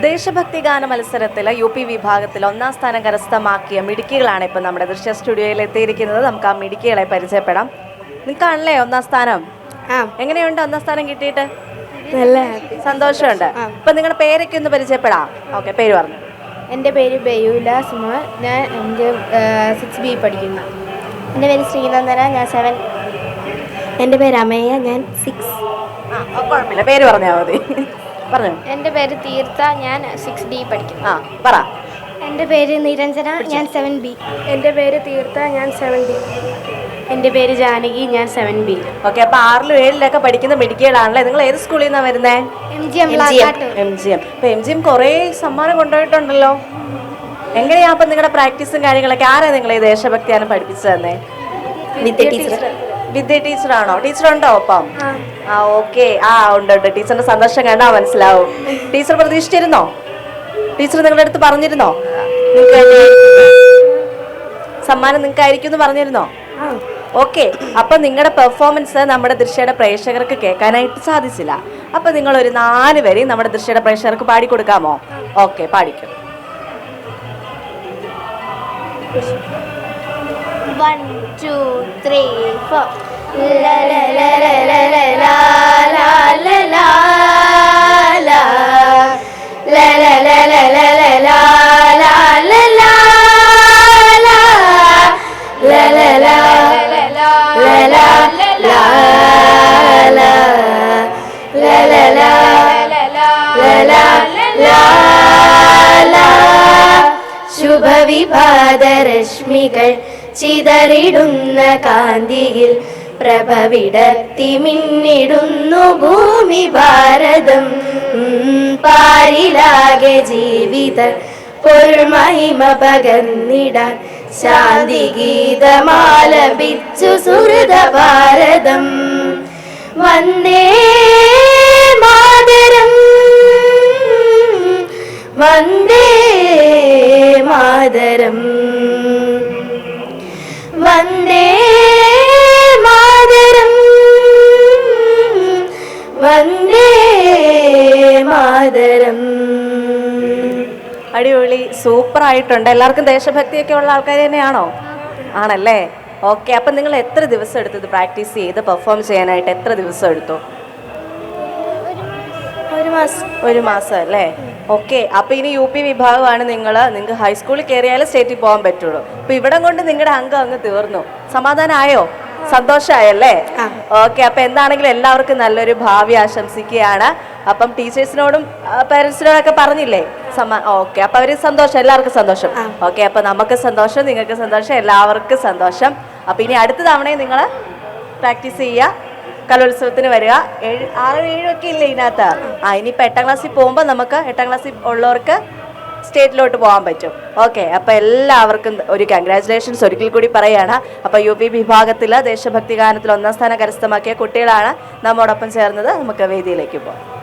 ദേശഭക്തി ഗാന മത്സരത്തിൽ UP വിഭാഗത്തിൽ ഒന്നാം സ്ഥാനം കരസ്ഥമാക്കിയ മിടുക്കികളാണ് ഇപ്പം നമ്മുടെ ദൃശ്യ സ്റ്റുഡിയോയിൽ എത്തിയിരിക്കുന്നത്. നമുക്ക് ആ മിടുക്കികളെ പരിചയപ്പെടാം. നിങ്ങൾക്കാണല്ലേ ഒന്നാം സ്ഥാനം? എങ്ങനെയുണ്ട് ഒന്നാം സ്ഥാനം കിട്ടിയിട്ട്? നല്ല സന്തോഷമുണ്ട്. ഇപ്പം നിങ്ങളുടെ പേരൊക്കെ ഒന്ന് പരിചയപ്പെടാം. ഓക്കെ, പേര് പറഞ്ഞു. എൻ്റെ പേര് ബയൂല സുമോൻ. ഞാൻ 6B പഠിക്കുന്നു. എൻ്റെ പേര് ശ്രീനന്ദന. ഞാൻ 7. എൻ്റെ പേര് അമേയ. ഞാൻ 6. കുഴപ്പമില്ല, പേര് പറഞ്ഞാൽ മതി. പറഞ്ഞു. എൻ്റെ പേര് തീർത്ഥ. ഞാൻ 6D പഠിക്കുന്നു. പറ. എൻ്റെ പേര് നിരഞ്ജന. ഞാൻ 7B. എൻ്റെ പേര് തീർത്ഥ. ഞാൻ 7D. എൻ്റെ പേര് ജാനകി. ഞാൻ 7B. ഓക്കെ, അപ്പൊ 6ലും 7ലൊക്കെ പഠിക്കുന്ന മിടുക്കികളാണല്ലേ. നിങ്ങൾ ഏത് സ്കൂളിൽ നിന്നാണ് വരുന്നത്? MGM. അപ്പൊ MGM കുറേ സമ്മാനം കൊണ്ടുപോയിട്ടുണ്ടല്ലോ. എങ്ങനെയാ അപ്പൊ നിങ്ങളുടെ പ്രാക്ടീസും കാര്യങ്ങളൊക്കെ? ആരാ നിങ്ങളെ ദേശഭക്തിയാണ് പഠിപ്പിച്ചു തന്നെ? വിദ്യ ടീച്ചറാണോ? ടീച്ചറുണ്ടോ ഒപ്പം? ഓക്കെ. ഉണ്ട്. ടീച്ചറിന്റെ സന്തോഷം കണ്ടാ മനസ്സിലാവും. ടീച്ചർ പ്രതീക്ഷിച്ചിരുന്നോ? ടീച്ചർ നിങ്ങളുടെ അടുത്ത് പറഞ്ഞിരുന്നോ സമ്മാനം നിങ്ങൾക്കായിരിക്കും എന്ന് പറഞ്ഞിരുന്നോ? ഓക്കെ. അപ്പൊ നിങ്ങളുടെ പെർഫോമൻസ് നമ്മുടെ ദൃശ്യയുടെ പ്രേക്ഷകർക്ക് കേൾക്കാനായിട്ട് സാധിച്ചില്ല. അപ്പൊ നിങ്ങൾ ഒരു 4 വരി നമ്മുടെ ദൃശ്യയുടെ പ്രേക്ഷകർക്ക് പാടിക്കൊടുക്കാമോ? ഓക്കെ, പാടിക്കും. 1 2 3 4 ശുഭവിഭാതരശ്മികൾ ചിതറിടുന്ന കാന്തിയിൽ പ്രഭവിടത്തി മിന്നിടുന്നു ഭൂമി ഭാരതം. പാരിലാകെ ജീവിത പൊരുൾമഹിമ പകർന്നിടാൻ ശാന്തി ഗീതമാലപിച്ചു സുഹൃത ഭാരതം. വന്ദേ മാതരം, വന്ദേ മാതരം, വന്ദേ മാതരം, വന്ദേ മാതരം. അടിപൊളി, സൂപ്പർ ആയിട്ടുണ്ട്. എല്ലാവർക്കും ദേശഭക്തിയൊക്കെ ഉള്ള ആൾക്കാർ തന്നെയാണോ? ആണല്ലേ. ഓക്കെ. അപ്പം നിങ്ങൾ എത്ര ദിവസം എടുത്തു ഇത് പ്രാക്ടീസ് ചെയ്ത് പെർഫോം ചെയ്യാനായിട്ട്? എത്ര ദിവസം എടുത്തു? 1 മാസം. 1 മാസം അല്ലേ? ഓക്കെ. അപ്പൊ ഇനി UP വിഭാഗമാണ്. നിങ്ങൾക്ക് ഹൈസ്കൂളിൽ കയറിയാലും സ്റ്റേറ്റിൽ പോകാൻ പറ്റുള്ളൂ. അപ്പൊ ഇവിടം കൊണ്ട് നിങ്ങളുടെ അംഗം അങ്ങ് തീർന്നു. സമാധാനമായോ? സന്തോഷമായല്ലേ? ഓക്കെ. അപ്പൊ എന്താണെങ്കിലും എല്ലാവർക്കും നല്ലൊരു ഭാവി ആശംസിക്കുകയാണ്. അപ്പം ടീച്ചേഴ്സിനോടും പേരൻസിനോടും ഒക്കെ പറഞ്ഞില്ലേ? ഓക്കെ. അപ്പൊ അവര് സന്തോഷം, എല്ലാവർക്കും സന്തോഷം. ഓക്കെ. അപ്പൊ നമുക്ക് സന്തോഷം, നിങ്ങൾക്ക് സന്തോഷം, എല്ലാവർക്കും സന്തോഷം. അപ്പൊ ഇനി അടുത്ത തവണയും നിങ്ങൾ പ്രാക്ടീസ് ചെയ്യുക, കലോത്സവത്തിന് വരിക. 6, 7 ഒക്കെ ഇല്ലേ ഇതിനകത്ത്? ഇനിയിപ്പോൾ 8ാം ക്ലാസ്സിൽ പോകുമ്പോൾ നമുക്ക് 8ാം ക്ലാസ്സിൽ ഉള്ളവർക്ക് സ്റ്റേറ്റിലോട്ട് പോകാൻ പറ്റും. ഓക്കെ. അപ്പോൾ എല്ലാവർക്കും ഒരു കൺഗ്രാജുലേഷൻസ് ഒരിക്കൽ കൂടി പറയുകയാണ്. അപ്പോൾ UP വിഭാഗത്തിൽ ദേശഭക്തി ഗാനത്തിൽ 1ാം സ്ഥാനം കരസ്ഥമാക്കിയ കുട്ടികളാണ് നമ്മോടൊപ്പം ചേർന്നത്. നമുക്ക് വേദിയിലേക്ക് പോകാം.